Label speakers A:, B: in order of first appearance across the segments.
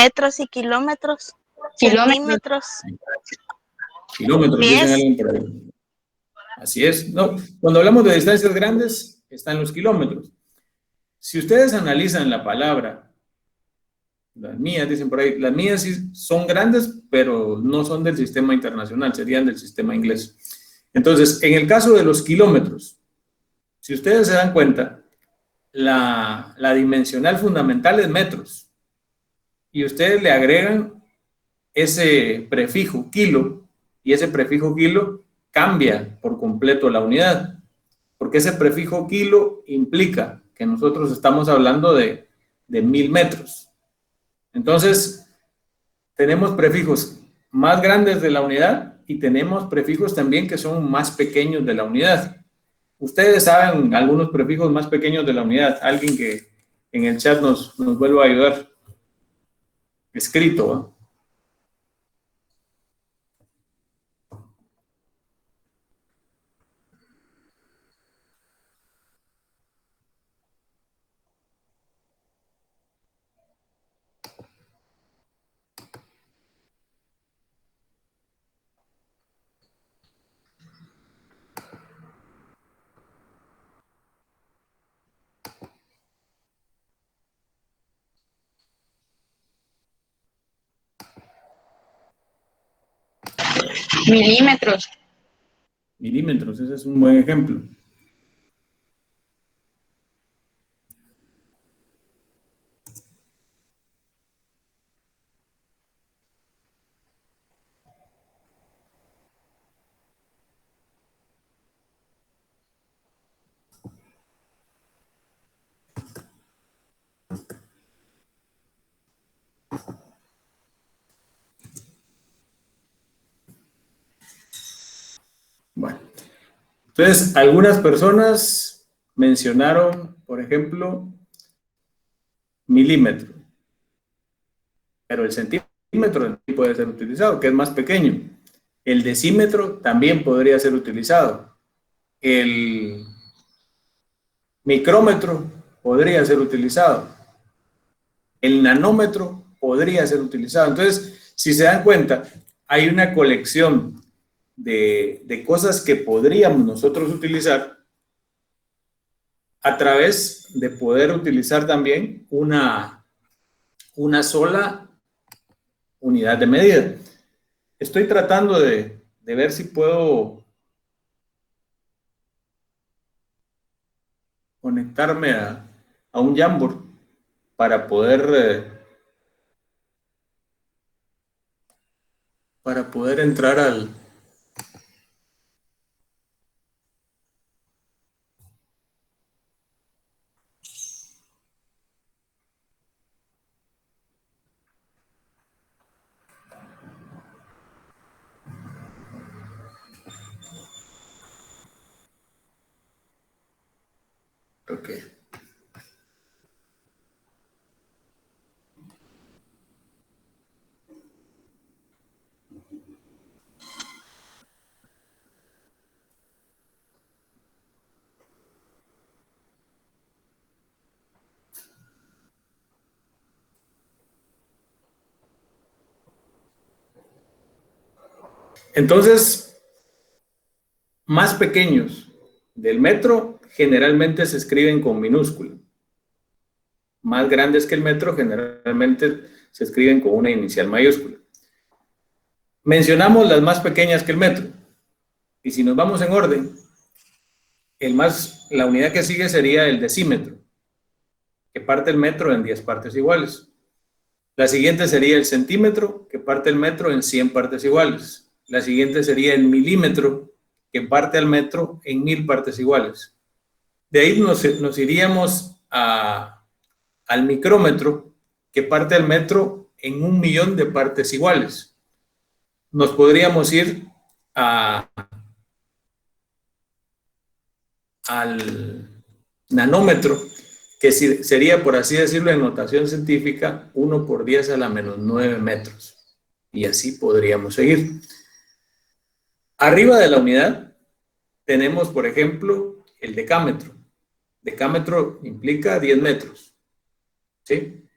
A: Metros y kilómetros. Centímetros.
B: Kilómetros, dicen
A: Pies.
B: alguien por ahí. Así es. No, cuando hablamos de distancias grandes, están los kilómetros. Si ustedes analizan la palabra, las mías, dicen por ahí, las mías sí son grandes, pero no son del sistema internacional, serían del sistema inglés. Entonces, en el caso de los kilómetros, si ustedes se dan cuenta, la dimensional fundamental es metros. Y ustedes le agregan ese prefijo kilo, y ese prefijo kilo cambia por completo la unidad, porque ese prefijo kilo implica que nosotros estamos hablando de 1000 metros. Entonces, tenemos prefijos más grandes de la unidad y tenemos prefijos también que son más pequeños de la unidad. Ustedes saben algunos prefijos más pequeños de la unidad. Alguien que en el chat nos vuelva a ayudar. Escrito, ¿eh?
C: Milímetros.
B: Milímetros, ese es un buen ejemplo. Bueno, entonces algunas personas mencionaron, por ejemplo, milímetro, pero el centímetro puede ser utilizado, que es más pequeño. El decímetro también podría ser utilizado. El micrómetro podría ser utilizado. El nanómetro podría ser utilizado. Entonces, si se dan cuenta, hay una colección de cosas que podríamos nosotros utilizar a través de poder utilizar también una sola unidad de medida. Estoy tratando de ver si puedo conectarme a un Jamboard para poder entrar al... Ok. Entonces, más pequeños del metro generalmente se escriben con minúscula. Más grandes que el metro generalmente se escriben con una inicial mayúscula. Mencionamos las más pequeñas que el metro. Y si nos vamos en orden, la unidad que sigue sería el decímetro, que parte el metro en 10 partes iguales. La siguiente sería el centímetro, que parte el metro en 100 partes iguales. La siguiente sería el milímetro, que parte al metro en 1000 partes iguales. De ahí nos iríamos al micrómetro, que parte al metro en 1.000.000 de partes iguales. Nos podríamos ir al nanómetro, que sería, por así decirlo, en notación científica, 1 por 10 a la menos 9 metros. Y así podríamos seguir. Arriba de la unidad tenemos, por ejemplo, el decámetro. Decámetro implica 10 metros. ¿Sí?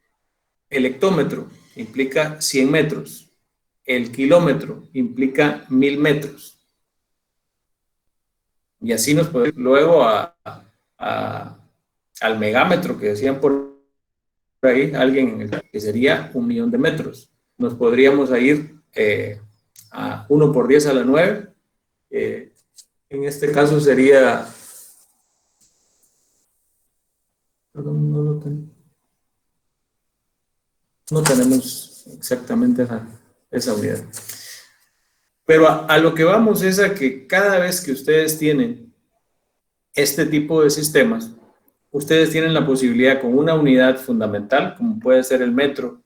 B: El hectómetro. implica 100 metros. El kilómetro implica 1000 metros. Y así nos podemos ir luego al megámetro que decían por ahí alguien, que sería 1.000.000 de metros. Nos podríamos ir a 1 por 10 a la 9. En este caso sería... Perdón, no tenemos exactamente esa unidad. Pero a lo que vamos es a que cada vez que ustedes tienen este tipo de sistemas, ustedes tienen la posibilidad con una unidad fundamental, como puede ser el metro,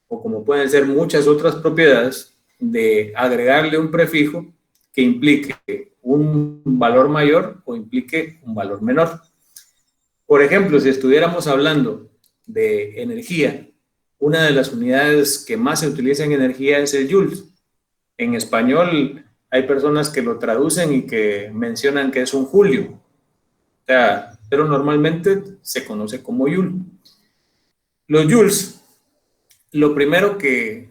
B: o como pueden ser muchas otras propiedades, de agregarle un prefijo que implique un valor mayor o implique un valor menor. Por ejemplo, si estuviéramos hablando de energía, una de las unidades que más se utiliza en energía es el joules. En español hay personas que lo traducen y que mencionan que es un julio. O sea, pero normalmente se conoce como joule. Los joules, lo primero que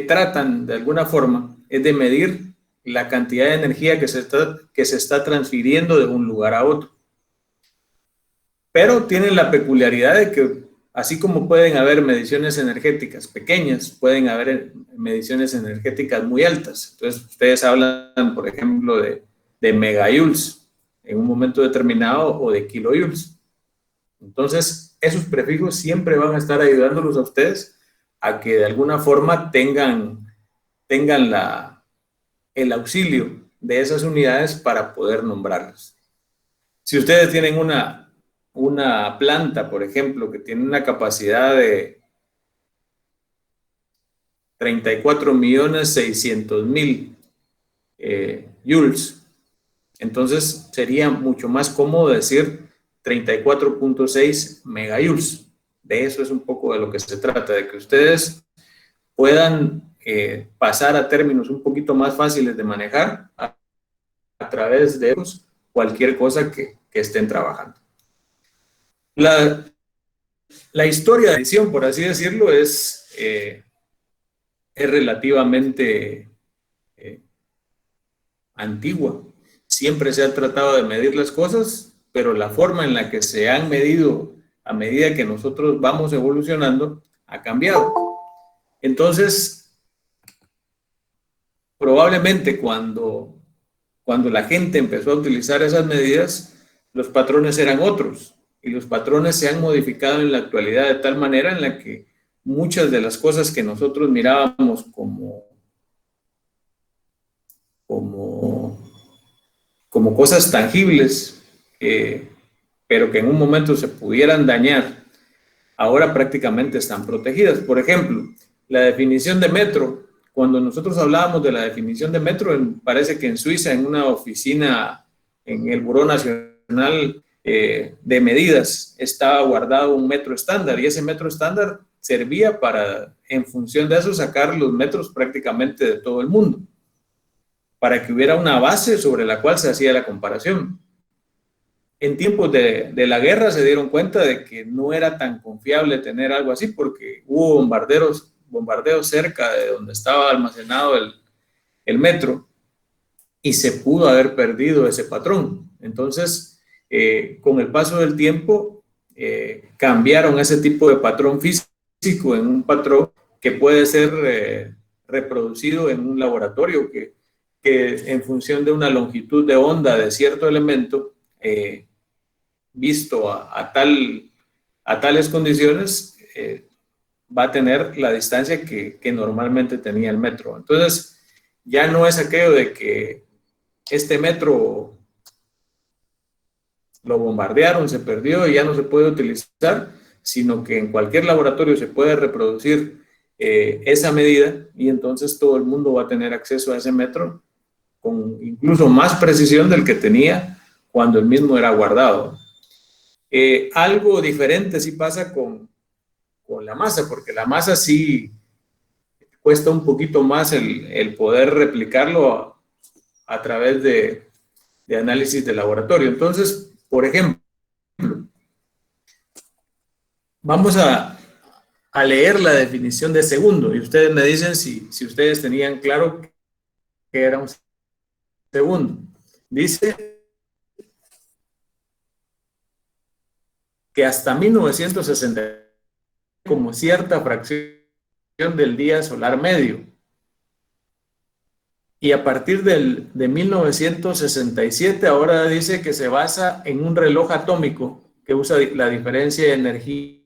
B: tratan de alguna forma es de medir la cantidad de energía que se está transfiriendo de un lugar a otro. Pero tienen la peculiaridad de que, así como pueden haber mediciones energéticas pequeñas, pueden haber mediciones energéticas muy altas. Entonces, ustedes hablan, por ejemplo, de megajoules en un momento determinado o de kilojoules. Entonces, esos prefijos siempre van a estar ayudándolos a ustedes a que de alguna forma tengan el auxilio de esas unidades para poder nombrarlas. Si ustedes tienen una planta, por ejemplo, que tiene una capacidad de 34.600.000 joules, entonces sería mucho más cómodo decir 34.6 megajoules. De eso es un poco de lo que se trata, de que ustedes puedan pasar a términos un poquito más fáciles de manejar a través de ellos cualquier cosa que estén trabajando. La historia de edición, por así decirlo, es relativamente antigua. Siempre se ha tratado de medir las cosas, pero la forma en la que se han medido a medida que nosotros vamos evolucionando ha cambiado. Entonces, probablemente cuando la gente empezó a utilizar esas medidas, los patrones eran otros. Y los patrones se han modificado en la actualidad de tal manera en la que muchas de las cosas que nosotros mirábamos como cosas tangibles, pero que en un momento se pudieran dañar, ahora prácticamente están protegidas. Por ejemplo, la definición de metro. Cuando nosotros hablábamos de la definición de metro, parece que en Suiza, en una oficina, en el Buró Nacional de Medidas, estaba guardado un metro estándar, y ese metro estándar servía para, en función de eso, sacar los metros prácticamente de todo el mundo, para que hubiera una base sobre la cual se hacía la comparación. En tiempos de la guerra se dieron cuenta de que no era tan confiable tener algo así, porque hubo bombardeos cerca de donde estaba almacenado el metro, y se pudo haber perdido ese patrón. Entonces, con el paso del tiempo, cambiaron ese tipo de patrón físico en un patrón que puede ser reproducido en un laboratorio, que en función de una longitud de onda de cierto elemento, visto a tales condiciones, va a tener la distancia que normalmente tenía el metro. Entonces, ya no es aquello de que este metro lo bombardearon, se perdió y ya no se puede utilizar, sino que en cualquier laboratorio se puede reproducir esa medida, y entonces todo el mundo va a tener acceso a ese metro con incluso más precisión del que tenía cuando el mismo era guardado. Algo diferente sí pasa con la masa, porque la masa sí cuesta un poquito más el poder replicarlo a través de análisis de laboratorio. Entonces, por ejemplo, vamos a a leer la definición de segundo y ustedes me dicen si ustedes tenían claro que era un segundo. Dice que hasta 1960 como cierta fracción del día solar medio. Y a partir de 1967 ahora dice que se basa en un reloj atómico que usa la diferencia de energía.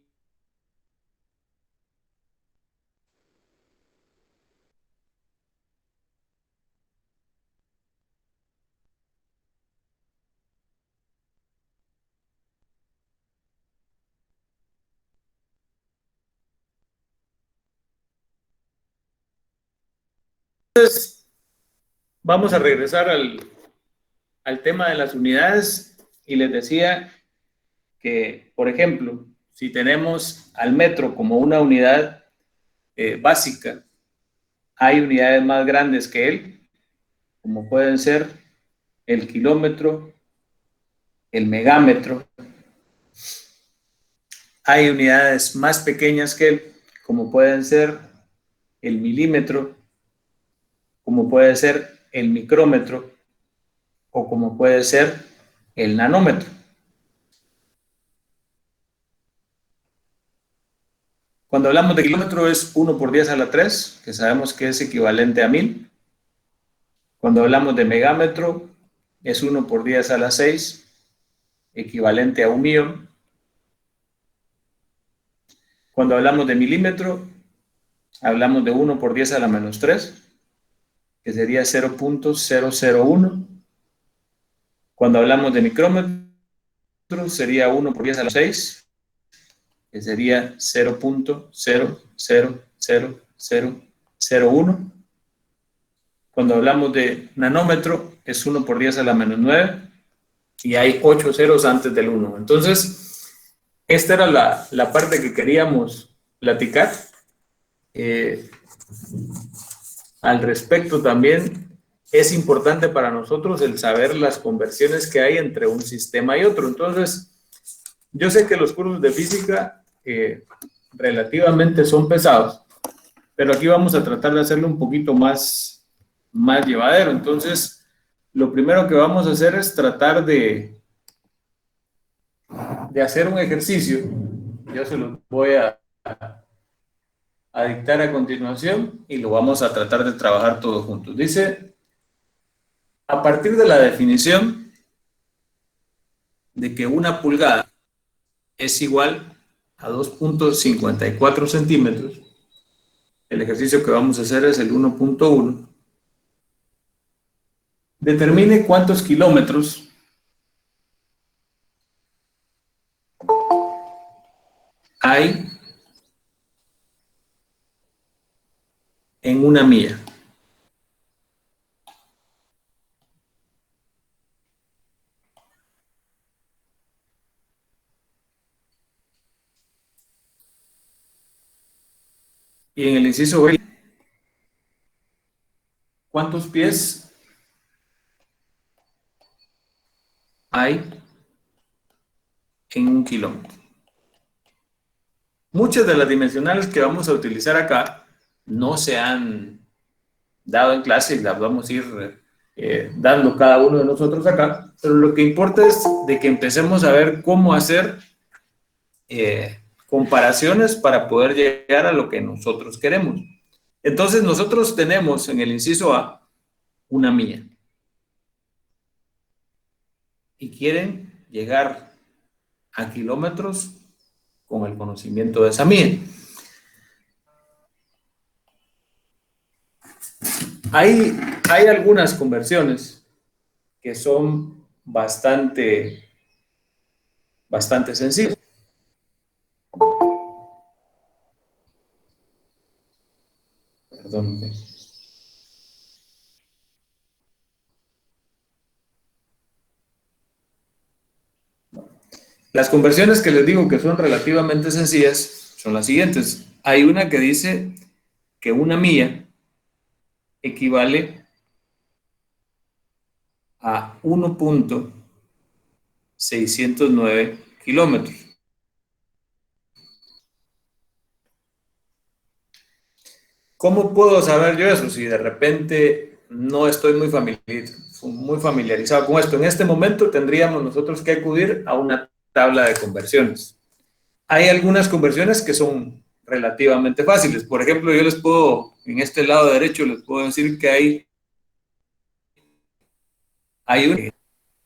B: Entonces, vamos a regresar al tema de las unidades y les decía que, por ejemplo, si tenemos al metro como una unidad básica, hay unidades más grandes que él, como pueden ser el kilómetro, el megámetro. Hay unidades más pequeñas que él, como pueden ser el milímetro, como puede ser el micrómetro o como puede ser el nanómetro. Cuando hablamos de kilómetro es 1 por 10 a la 3, que sabemos que es equivalente a 1000. Cuando hablamos de megámetro es 1 por 10 a la 6, equivalente a 1.000.000. Cuando hablamos de milímetro, hablamos de 1 por 10 a la menos 3, que sería 0.001. Cuando hablamos de micrómetro, sería 1 por 10 a la 6, que sería 0.0000001. Cuando hablamos de nanómetro, es 1 por 10 a la menos 9, y hay 8 ceros antes del 1. Entonces, esta era la parte que queríamos platicar. Al respecto también es importante para nosotros el saber las conversiones que hay entre un sistema y otro. Entonces, yo sé que los cursos de física relativamente son pesados, pero aquí vamos a tratar de hacerlo un poquito más llevadero. Entonces, lo primero que vamos a hacer es tratar de hacer un ejercicio. Yo se los voy a dictar a continuación y lo vamos a tratar de trabajar todos juntos. Dice, a partir de la definición de que una pulgada es igual a 2.54 centímetros, el ejercicio que vamos a hacer es el 1.1. Determine cuántos kilómetros hay en una milla. Y en el inciso B, ¿cuántos pies hay en un kilómetro? Muchas de las dimensionales que vamos a utilizar acá no se han dado en clase y las vamos a ir dando cada uno de nosotros acá, pero lo que importa es de que empecemos a ver cómo hacer comparaciones para poder llegar a lo que nosotros queremos. Entonces nosotros tenemos en el inciso A una milla y quieren llegar a kilómetros con el conocimiento de esa milla. Hay algunas conversiones que son bastante sencillas. Perdón. Las conversiones que les digo que son relativamente sencillas son las siguientes. Hay una que dice que una milla equivale a 1.609 kilómetros. ¿Cómo puedo saber yo eso si de repente no estoy muy familiarizado con esto? En este momento tendríamos nosotros que acudir a una tabla de conversiones. Hay algunas conversiones que son relativamente fáciles. Por ejemplo, yo les puedo, en este lado derecho, les puedo decir que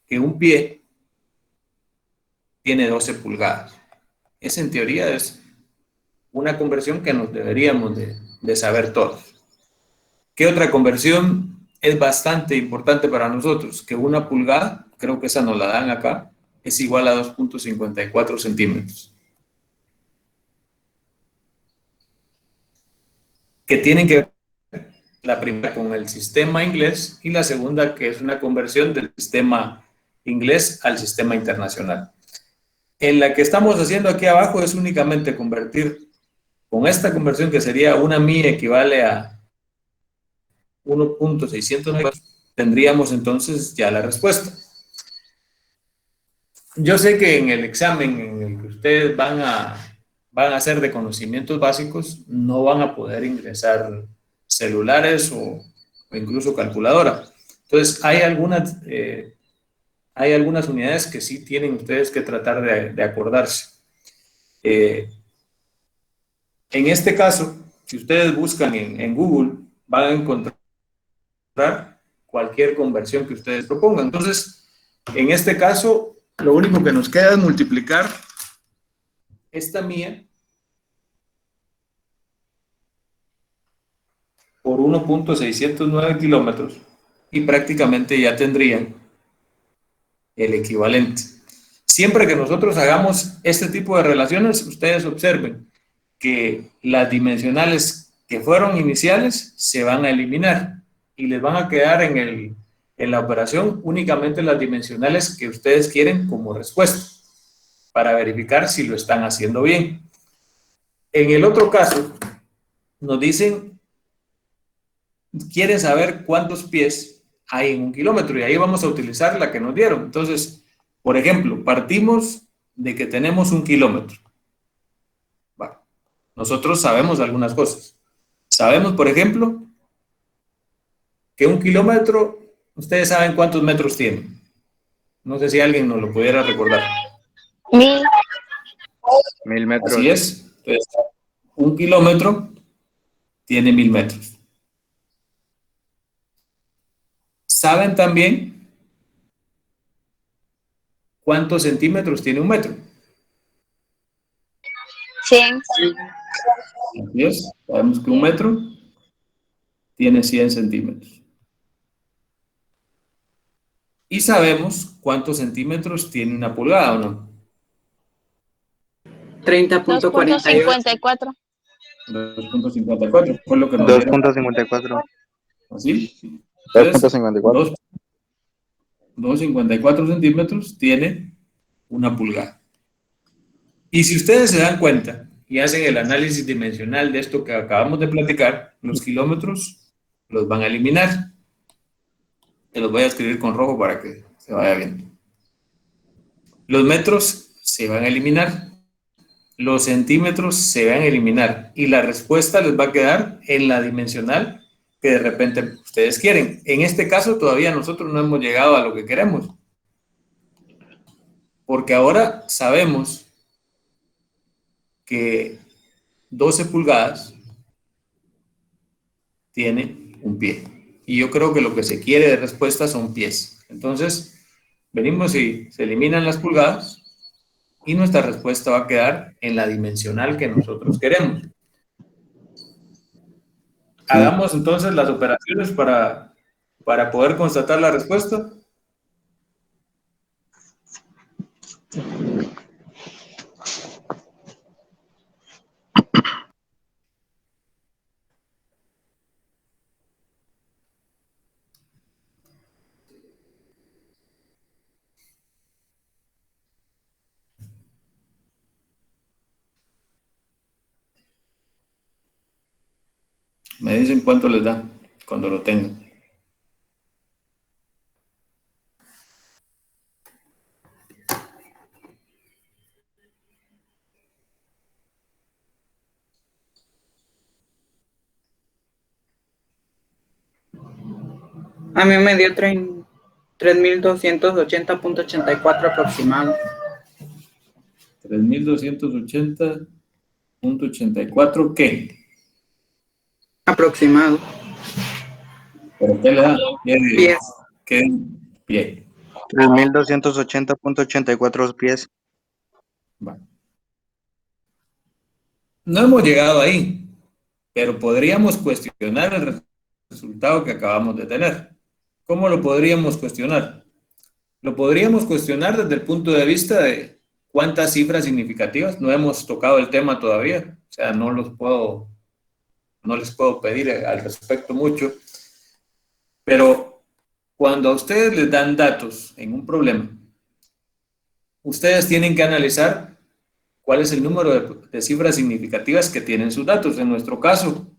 B: que un pie tiene 12 pulgadas. Esa en teoría es una conversión que nos deberíamos de saber todos. ¿Qué otra conversión es bastante importante para nosotros? Que una pulgada, creo que esa nos la dan acá, es igual a 2.54 centímetros. Que tienen que ver la primera con el sistema inglés y la segunda que es una conversión del sistema inglés al sistema internacional. En la que estamos haciendo aquí abajo es únicamente convertir, con esta conversión que sería una milla equivale a 1.609, tendríamos entonces ya la respuesta. Yo sé que en el examen en el que ustedes van a hacer de conocimientos básicos, no van a poder ingresar celulares o incluso calculadora. Entonces, hay algunas unidades que sí tienen ustedes que tratar de acordarse. En este caso, si ustedes buscan en Google, van a encontrar cualquier conversión que ustedes propongan. Entonces, en este caso, lo único que nos queda es multiplicar esta mía por 1.609 kilómetros y prácticamente ya tendrían el equivalente. Siempre que nosotros hagamos este tipo de relaciones, ustedes observen que las dimensionales que fueron iniciales se van a eliminar y les van a quedar en la operación únicamente las dimensionales que ustedes quieren como respuesta para verificar si lo están haciendo bien. En el otro caso, nos dicen, quieren saber cuántos pies hay en un kilómetro y ahí vamos a utilizar la que nos dieron. Entonces, por ejemplo, partimos de que tenemos un kilómetro. Bueno, nosotros sabemos algunas cosas. Sabemos, por ejemplo, que un kilómetro, ustedes saben cuántos metros tiene. No sé si alguien nos lo pudiera recordar.
A: 1000.
D: 1000 metros.
B: Así es. Entonces, un kilómetro tiene 1000 metros. ¿Saben también cuántos centímetros tiene un metro?
A: 100.
B: Así es. Sabemos que un metro tiene 100 centímetros. Y sabemos cuántos centímetros tiene una pulgada, ¿o no?
C: 30.48.
A: 2.54.
B: 2.54 fue lo que nos dieron.
D: 2.54.
B: ¿Así? Entonces,
D: 2.54.
B: 2.54 centímetros tiene una pulgada. Y si ustedes se dan cuenta y hacen el análisis dimensional de esto que acabamos de platicar, los kilómetros los van a eliminar. Te los voy a escribir con rojo para que se vaya viendo. Los metros se van a eliminar. Los centímetros se van a eliminar. Y la respuesta les va a quedar en la dimensional que de repente ustedes quieren. En este caso todavía nosotros no hemos llegado a lo que queremos. Porque ahora sabemos que 12 pulgadas tiene un pie. Y yo creo que lo que se quiere de respuesta son pies. Entonces, venimos y se eliminan las pulgadas y nuestra respuesta va a quedar en la dimensional que nosotros queremos. Hagamos entonces las operaciones para poder constatar la respuesta. Me dicen cuánto les da cuando lo tengan.
C: A mí me dio 3280.84 aproximado.
B: 3280.84, ¿qué?
C: Aproximado.
B: ¿Pero qué le da?
C: Pies.
B: ¿Qué pie?
D: 3280.84 pies.
B: Bueno. No hemos llegado ahí, pero podríamos cuestionar el resultado que acabamos de tener. ¿Cómo lo podríamos cuestionar? Lo podríamos cuestionar desde el punto de vista de cuántas cifras significativas. No hemos tocado el tema todavía, o sea, no les puedo pedir al respecto mucho, pero cuando a ustedes les dan datos en un problema, ustedes tienen que analizar cuál es el número de cifras significativas que tienen sus datos. En nuestro caso,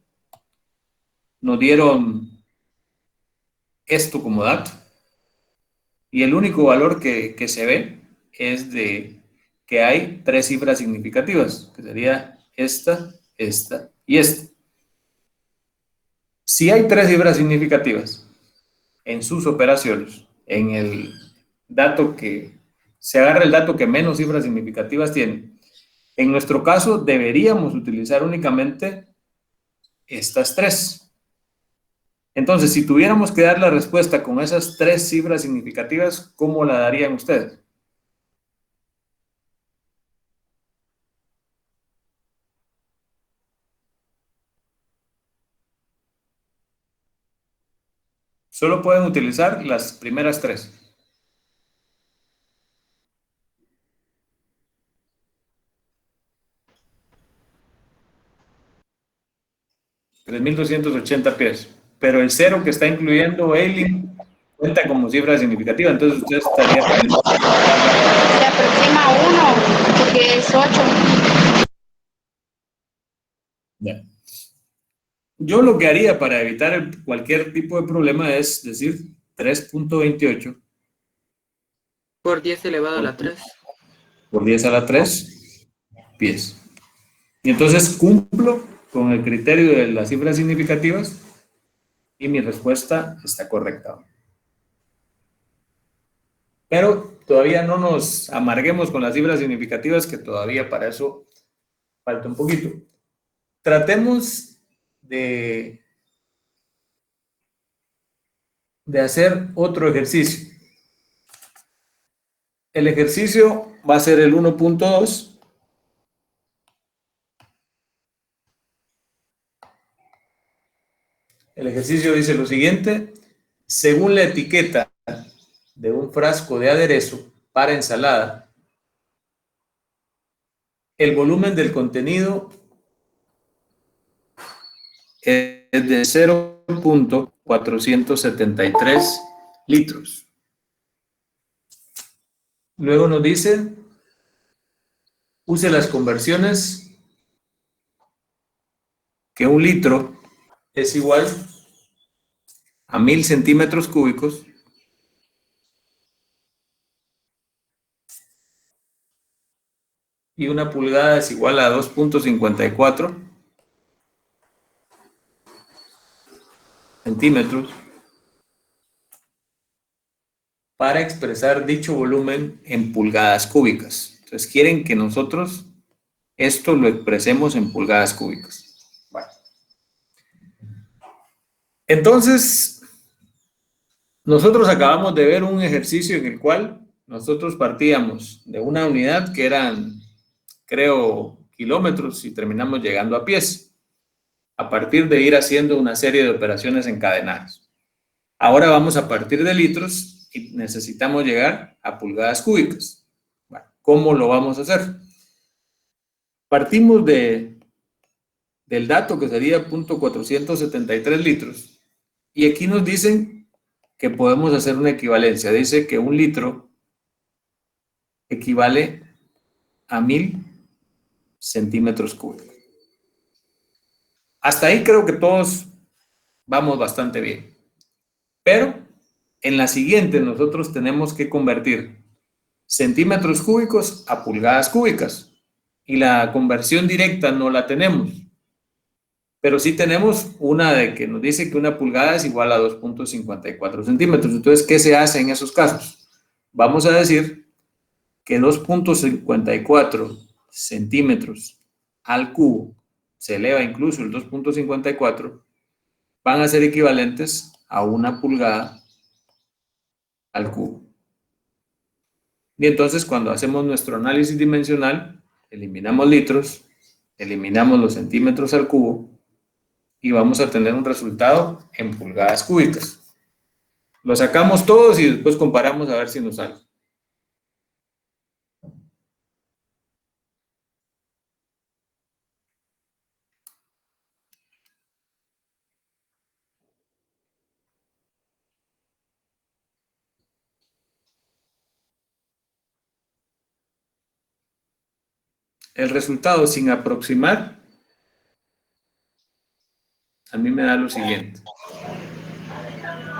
B: nos dieron esto como dato y el único valor que se ve es de que hay 3 cifras significativas, que sería esta, esta y esta. Si hay 3 cifras significativas en sus operaciones, en el dato que se agarra el dato que menos cifras significativas tiene, en nuestro caso deberíamos utilizar únicamente estas 3. Entonces, si tuviéramos que dar la respuesta con esas 3 cifras significativas, ¿cómo la darían ustedes? Solo pueden utilizar las primeras 3. $3,280 pies. Pero el 0 que está incluyendo Eileen cuenta como cifra significativa, entonces usted estaría...
A: Se aproxima a 1, porque es 8.
B: Ya. Yo lo que haría para evitar cualquier tipo de problema es decir 3.28
C: Por 10 elevado a la 3.
B: por 10 a la 3 pies. Y entonces cumplo con el criterio de las cifras significativas y mi respuesta está correcta. Pero todavía no nos amarguemos con las cifras significativas, que todavía para eso falta un poquito. Tratemos de hacer otro ejercicio. El ejercicio va a ser el 1.2. El ejercicio dice lo siguiente: según la etiqueta de un frasco de aderezo para ensalada, el volumen del contenido es de 0.473 litros. Luego nos dice, use las conversiones, que un litro es igual a 1000 centímetros cúbicos y una pulgada es igual a 2.54 centímetros para expresar dicho volumen en pulgadas cúbicas. Entonces quieren que nosotros esto lo expresemos en pulgadas cúbicas. Bueno. Entonces, nosotros acabamos de ver un ejercicio en el cual nosotros partíamos de una unidad que eran, creo, kilómetros y terminamos llegando a pies, a partir de ir haciendo una serie de operaciones encadenadas. Ahora vamos a partir de litros y necesitamos llegar a pulgadas cúbicas. Bueno, ¿cómo lo vamos a hacer? Partimos del dato que sería 0.473 litros y aquí nos dicen que podemos hacer una equivalencia. Dice que un litro equivale a 1000 centímetros cúbicos. Hasta ahí creo que todos vamos bastante bien. Pero en la siguiente nosotros tenemos que convertir centímetros cúbicos a pulgadas cúbicas y la conversión directa no la tenemos. Pero sí tenemos una de que nos dice que una pulgada es igual a 2.54 centímetros. Entonces, ¿qué se hace en esos casos? Vamos a decir que 2.54 centímetros al cubo, se eleva incluso el 2.54, van a ser equivalentes a una pulgada al cubo. Y entonces, cuando hacemos nuestro análisis dimensional, eliminamos litros, eliminamos los centímetros al cubo y vamos a tener un resultado en pulgadas cúbicas. Lo sacamos todos y después comparamos a ver si nos sale. El resultado sin aproximar, a mí me da lo siguiente.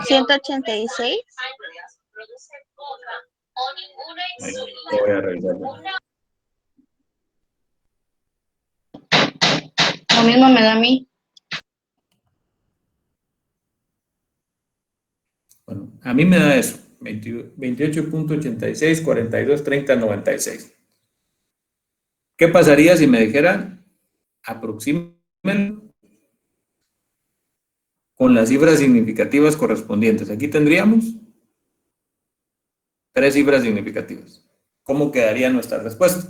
A: 186.
B: Ahí, lo voy a revisar.
A: Lo mismo me da a mí.
B: Bueno, a mí me da eso, 28.86, 42, 30, 96. ¿Qué pasaría si me dijeran, aproxímenlo con las cifras significativas correspondientes? Aquí tendríamos 3 cifras significativas. ¿Cómo quedaría nuestra respuesta?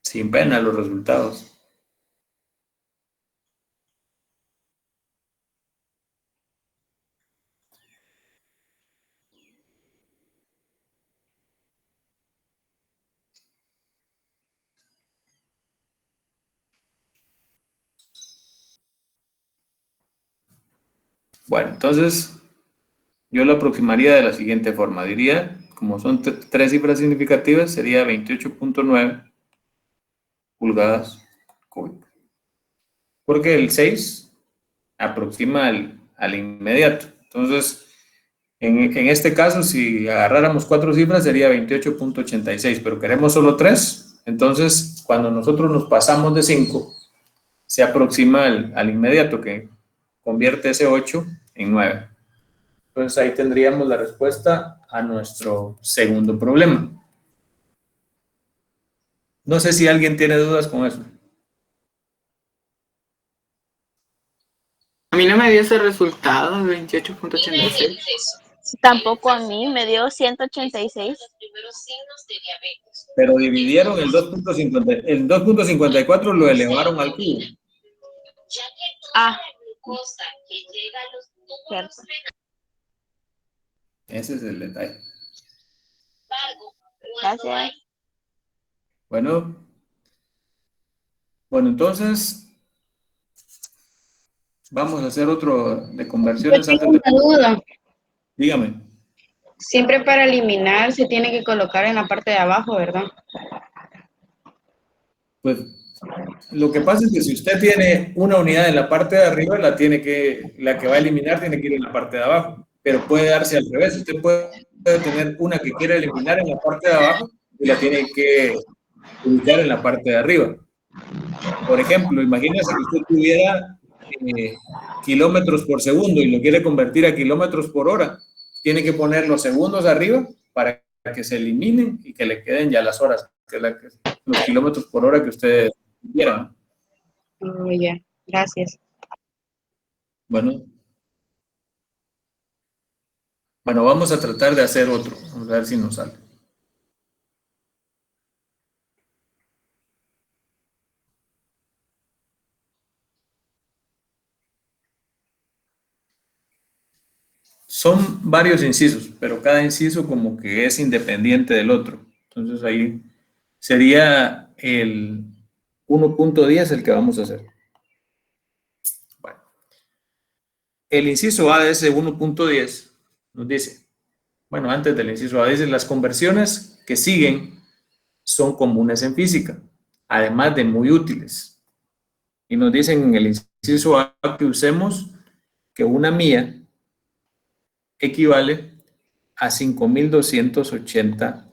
B: Sin pena los resultados. Bueno, entonces yo lo aproximaría de la siguiente forma. Diría, como son 3 cifras significativas, sería 28.9 pulgadas cúbicas. Porque el 6 aproxima al inmediato. Entonces, en este caso, si agarráramos 4 cifras, sería 28.86, pero queremos solo 3. Entonces, cuando nosotros nos pasamos de 5, se aproxima al inmediato, que convierte ese 8 en 9. Entonces, ahí tendríamos la respuesta a nuestro segundo problema. No sé si alguien tiene dudas con eso.
C: A mí no me dio ese resultado, 28.86.
A: Tampoco a mí me dio 186.
B: Pero dividieron el 2.54 lo elevaron al cubo.
A: Ah, cierto.
B: Ese es el detalle.
A: Gracias.
B: Bueno, entonces vamos a hacer otro de
A: Yo
B: conversiones
A: tengo
B: antes de...
A: una duda.
B: Dígame.
A: Siempre para eliminar se tiene que colocar en la parte de abajo, ¿verdad?
B: Pues lo que pasa es que si usted tiene una unidad en la parte de arriba, la que va a eliminar tiene que ir en la parte de abajo. Pero puede darse al revés. Usted puede tener una que quiere eliminar en la parte de abajo y la tiene que ubicar en la parte de arriba. Por ejemplo, imagínese que usted tuviera kilómetros por segundo y lo quiere convertir a kilómetros por hora. Tiene que poner los segundos arriba para que se eliminen y que le queden ya las horas, los kilómetros por hora que usted quiera.
A: Oh, ya, gracias.
B: Bueno, vamos a tratar de hacer otro. Vamos a ver si nos sale. Son varios incisos, pero cada inciso como que es independiente del otro. Entonces ahí sería el 1.10 el que vamos a hacer. Bueno, el inciso A de ese 1.10 nos dice, bueno, antes del inciso A dice, las conversiones que siguen son comunes en física, además de muy útiles. Y nos dicen en el inciso A que usemos que una mía equivale a 5.280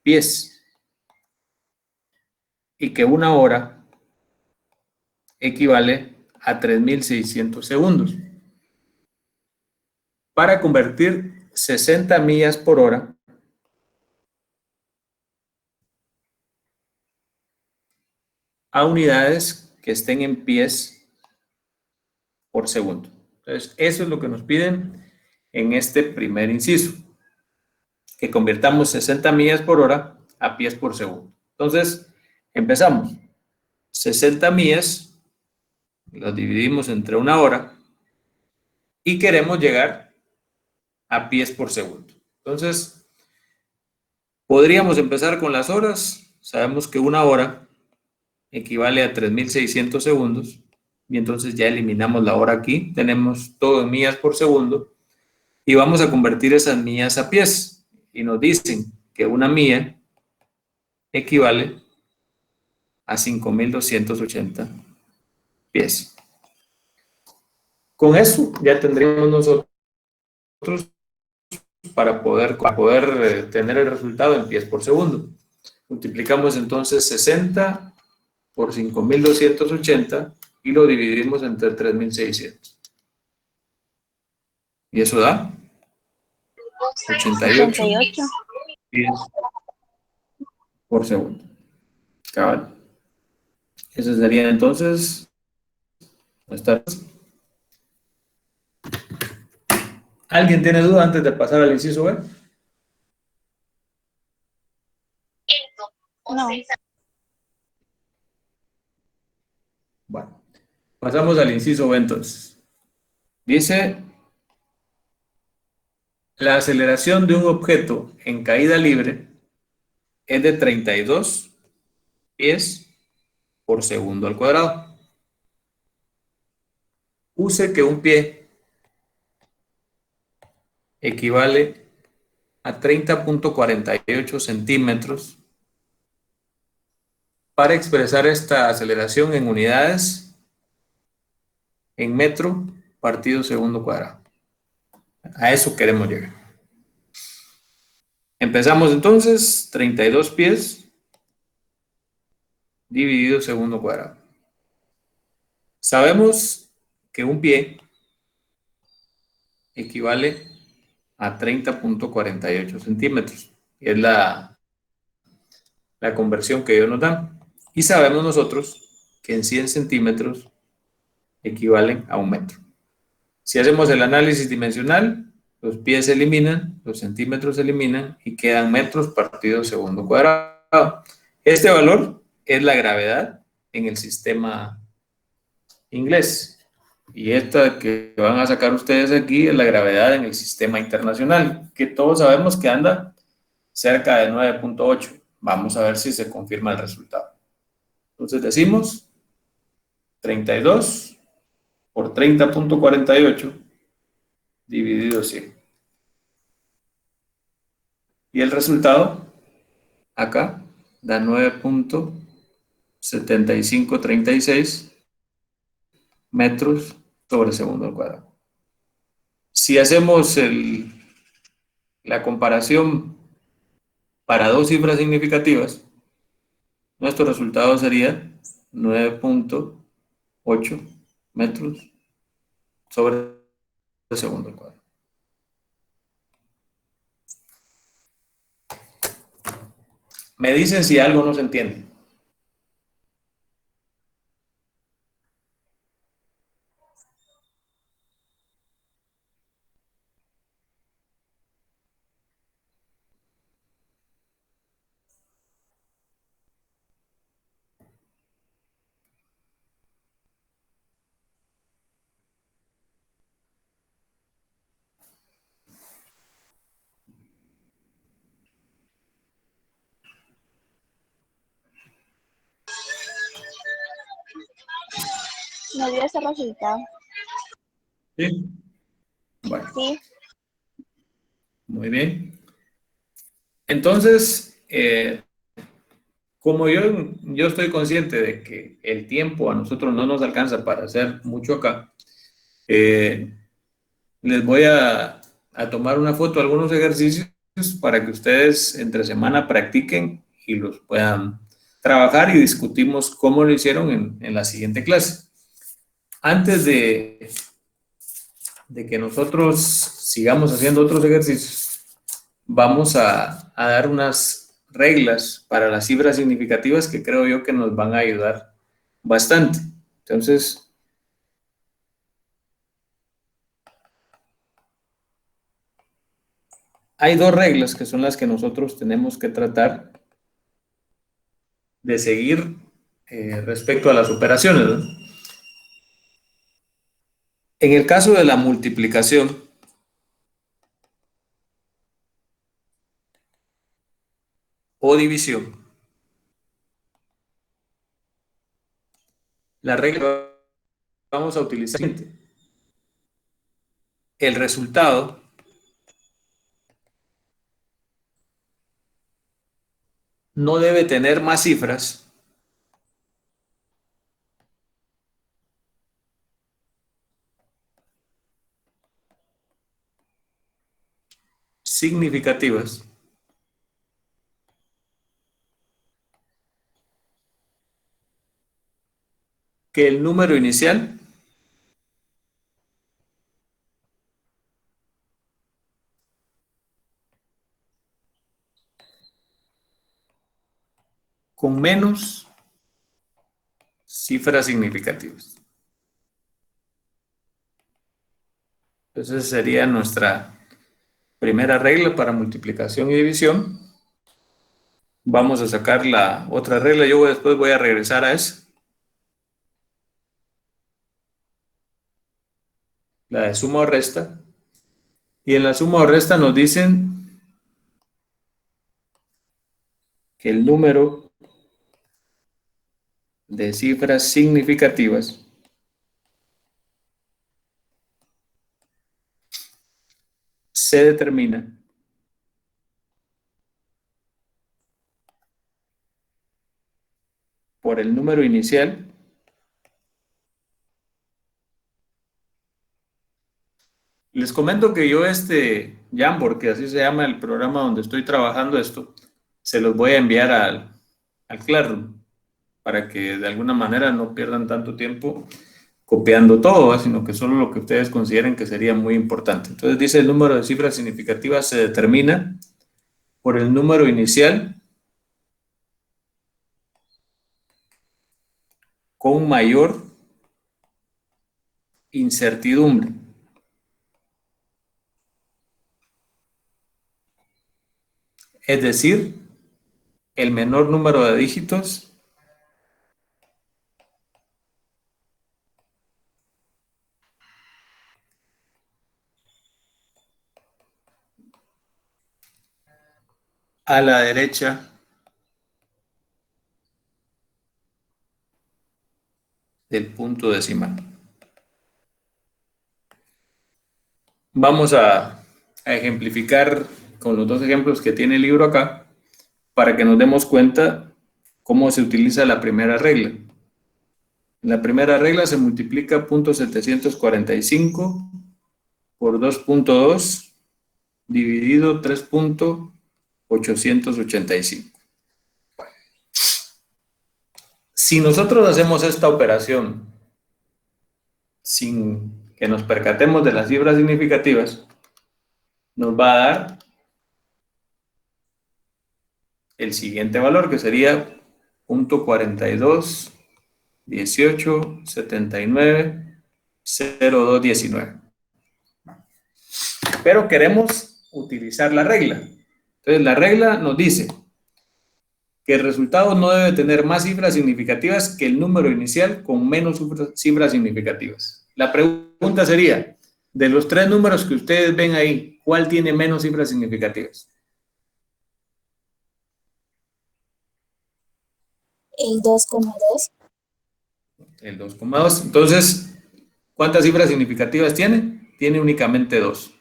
B: pies y que una hora equivale a 3.600 segundos. Para convertir 60 millas por hora a unidades que estén en pies por segundo. Entonces, eso es lo que nos piden en este primer inciso, que convirtamos 60 millas por hora a pies por segundo. Entonces, empezamos. 60 millas, las dividimos entre una hora y queremos llegar a pies por segundo. Entonces, podríamos empezar con las horas. Sabemos que una hora equivale a 3.600 segundos y entonces ya eliminamos la hora aquí. Tenemos todo en millas por segundo y vamos a convertir esas millas a pies. Y nos dicen que una milla equivale a 5.280 pies. Con eso ya tendríamos nosotros para poder tener el resultado en pies por segundo. Multiplicamos entonces 60 por 5.280 y lo dividimos entre 3.600. Y eso da 88
A: 88.
B: pies por segundo. Cabal. Eso sería entonces nuestra. ¿Alguien tiene duda antes de pasar al inciso B?
A: No.
B: Bueno, pasamos al inciso B entonces. Dice, la aceleración de un objeto en caída libre es de 32 pies por segundo al cuadrado. Use que un pie equivale a 30.48 centímetros para expresar esta aceleración en unidades en metro partido segundo cuadrado. A eso queremos llegar. Empezamos entonces, 32 pies dividido segundo cuadrado. Sabemos que un pie equivale a 30.48 centímetros. Es la conversión que ellos nos dan. Y sabemos nosotros que en 100 centímetros equivalen a un metro. Si hacemos el análisis dimensional, los pies se eliminan, los centímetros se eliminan y quedan metros partido segundo cuadrado. Este valor es la gravedad en el sistema inglés. Y esta que van a sacar ustedes aquí es la gravedad en el sistema internacional, que todos sabemos que anda cerca de 9.8. Vamos a ver si se confirma el resultado. Entonces decimos 32 por 30.48 dividido 100. Y el resultado acá da 9.7536 metros sobre segundo al cuadrado. Si hacemos la comparación para dos cifras significativas, nuestro resultado sería 9.8 metros sobre segundo al cuadrado. Me dicen si algo no se entiende.
A: Me dio ese resultado.
B: ¿Sí? Bueno,
A: Sí.
B: muy bien. Entonces, como yo estoy consciente de que el tiempo a nosotros no nos alcanza para hacer mucho acá, les voy a tomar una foto de algunos ejercicios para que ustedes entre semana practiquen y los puedan trabajar y discutimos cómo lo hicieron en la siguiente clase. Antes de que nosotros sigamos haciendo otros ejercicios, vamos a dar unas reglas para las cifras significativas que creo yo que nos van a ayudar bastante. Entonces, hay dos reglas que son las que nosotros tenemos que tratar de seguir respecto a las operaciones, ¿no? En el caso de la multiplicación, o división, la regla que vamos a utilizar es la siguiente. El resultado no debe tener más cifras significativas que el número inicial con menos cifras significativas. Entonces sería nuestra primera regla para multiplicación y división. Vamos a sacar la otra regla. Yo después voy a regresar a esa. La de suma o resta. Y en la suma o resta nos dicen que el número de cifras significativas se determina por el número inicial Les comento que yo Jamboard, que así se llama el programa donde estoy trabajando esto, se los voy a enviar al Classroom para que de alguna manera no pierdan tanto tiempo copiando todo, sino que solo lo que ustedes consideren que sería muy importante. Entonces dice el número de cifras significativas se determina por el número inicial con mayor incertidumbre. Es decir, el menor número de dígitos a la derecha del punto decimal. Vamos a ejemplificar con los dos ejemplos que tiene el libro acá para que nos demos cuenta cómo se utiliza la primera regla. En la primera regla se multiplica 0.745 por 2.2 dividido 3.885. Si nosotros hacemos esta operación sin que nos percatemos de las cifras significativas, nos va a dar el siguiente valor, que sería 0.42 18 79 02 19. Pero queremos utilizar la regla. Entonces la regla nos dice que el resultado no debe tener más cifras significativas que el número inicial con menos cifras significativas. La pregunta sería, de los tres números que ustedes ven ahí, ¿cuál tiene menos cifras significativas?
A: El 2,2.
B: El 2,2. Entonces, ¿cuántas cifras significativas tiene? tiene únicamente 2.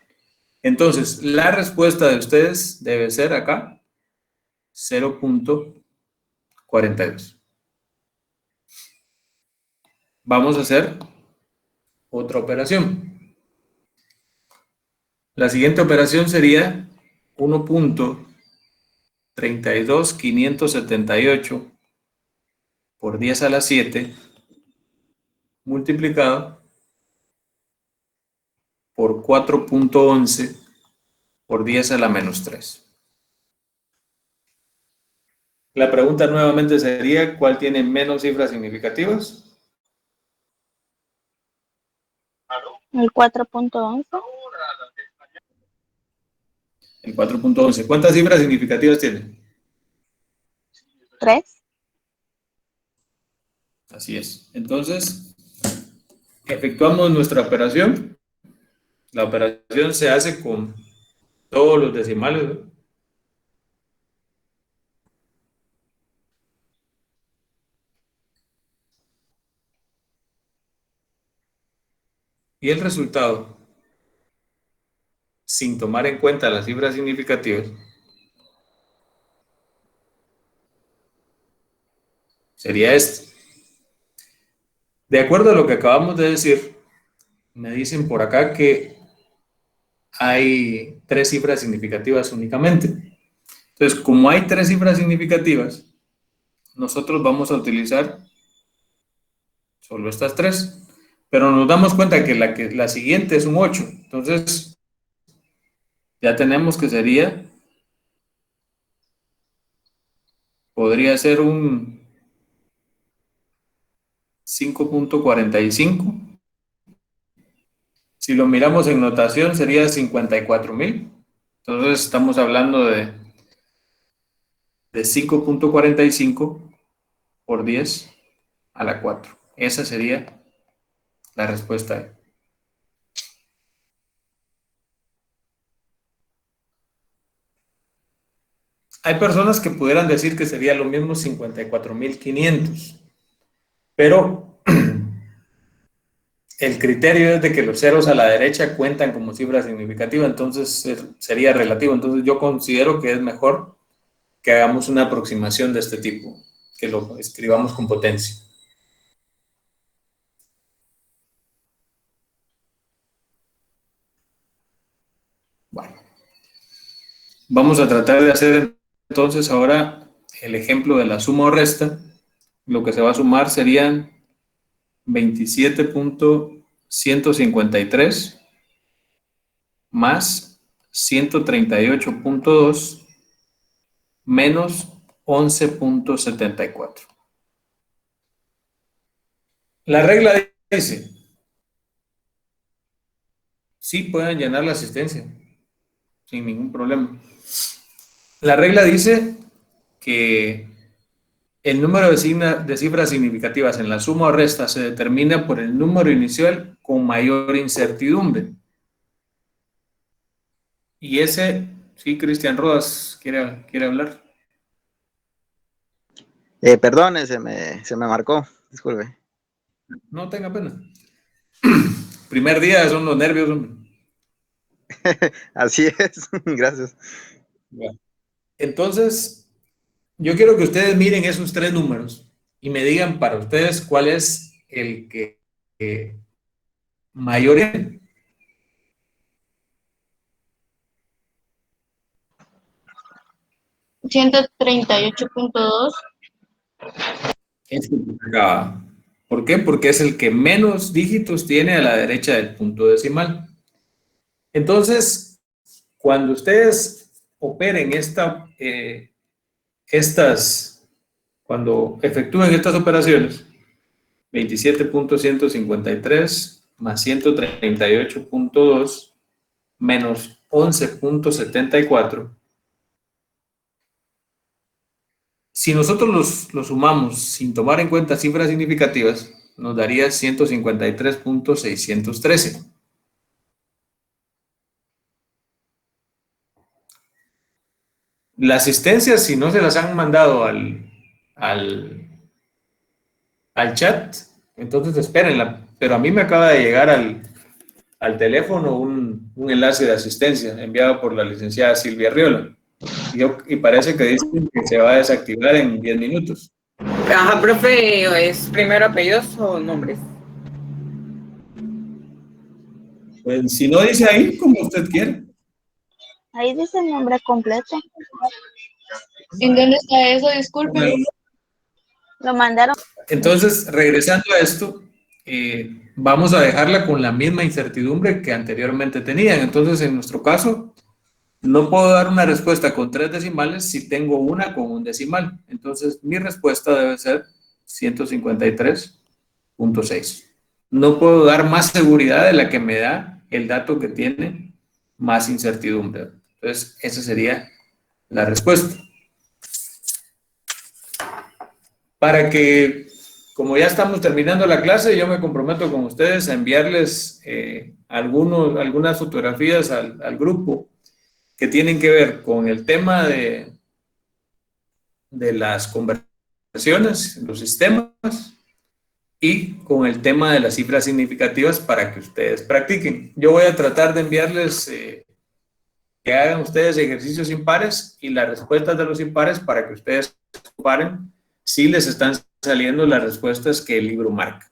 B: Entonces, la respuesta de ustedes debe ser acá 0.42. Vamos a hacer otra operación. La siguiente operación sería 1.32578 por 10 a la 7 multiplicado por 4.11 por 10 a la menos 3. La pregunta nuevamente sería, ¿cuál tiene menos cifras significativas?
A: El 4.11.
B: El 4.11. ¿Cuántas cifras significativas tiene?
A: 3.
B: Así es. Entonces, efectuamos nuestra operación. La operación se hace con todos los decimales, ¿no? Y el resultado, sin tomar en cuenta las cifras significativas, sería este. De acuerdo a lo que acabamos de decir, me dicen por acá que hay 3 cifras significativas únicamente. Entonces, como hay 3 cifras significativas, nosotros vamos a utilizar solo estas 3. Pero nos damos cuenta que la siguiente es un 8. Entonces, ya tenemos que podría ser un 5.45. Si lo miramos en notación, sería 54.000. Entonces, estamos hablando de 5.45 por 10 a la 4. Esa sería la respuesta. Hay personas que pudieran decir que sería lo mismo 54.500, pero el criterio es de que los ceros a la derecha cuentan como cifra significativa, entonces sería relativo. Entonces yo considero que es mejor que hagamos una aproximación de este tipo, que lo escribamos con potencia. Bueno, vamos a tratar de hacer entonces ahora el ejemplo de la suma o resta. Lo que se va a sumar serían 27.153 más 138.2 menos 11.74. La regla dice, sí pueden llenar la asistencia, sin ningún problema. La regla dice que el número de cifras significativas en la suma o resta se determina por el número inicial con mayor incertidumbre. Y ese, sí, Cristian Rodas quiere hablar.
E: Perdone, se me marcó, disculpe.
B: No tenga pena. Primer día son los nervios, hombre.
E: Así es, gracias.
B: Entonces, yo quiero que ustedes miren esos 3 números y me digan para ustedes cuál es el que mayor es.
A: $138.2.
B: ¿Por qué? Porque es el que menos dígitos tiene a la derecha del punto decimal. Entonces, cuando ustedes operen cuando efectúen estas operaciones, 27.153 más 138.2 menos 11.74. Si nosotros los sumamos sin tomar en cuenta cifras significativas, nos daría 153.613. La asistencia, si no se las han mandado al chat, entonces espérenla. Pero a mí me acaba de llegar al teléfono un enlace de asistencia enviado por la licenciada Silvia Riola. Y parece que dice que se va a desactivar en 10 minutos.
C: Ajá, profe, ¿es primero apellidos o nombres?
B: Pues si no dice ahí, como usted quiere.
A: Ahí dice el nombre completo. ¿En dónde está eso? Disculpe. Lo mandaron.
B: Entonces, regresando a esto, vamos a dejarla con la misma incertidumbre que anteriormente tenían. Entonces, en nuestro caso, no puedo dar una respuesta con 3 decimales si tengo una con un decimal. Entonces, mi respuesta debe ser 153.6. No puedo dar más seguridad de la que me da el dato que tiene más incertidumbre. Entonces, esa sería la respuesta. Para que, como ya estamos terminando la clase, yo me comprometo con ustedes a enviarles algunas fotografías al grupo que tienen que ver con el tema de las conversiones, los sistemas, y con el tema de las cifras significativas para que ustedes practiquen. Yo voy a tratar de enviarles que hagan ustedes ejercicios impares y las respuestas de los impares para que ustedes comparen si les están saliendo las respuestas que el libro marca.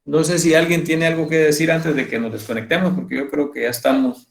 B: No sé si alguien tiene algo que decir antes de que nos desconectemos, porque yo creo que ya estamos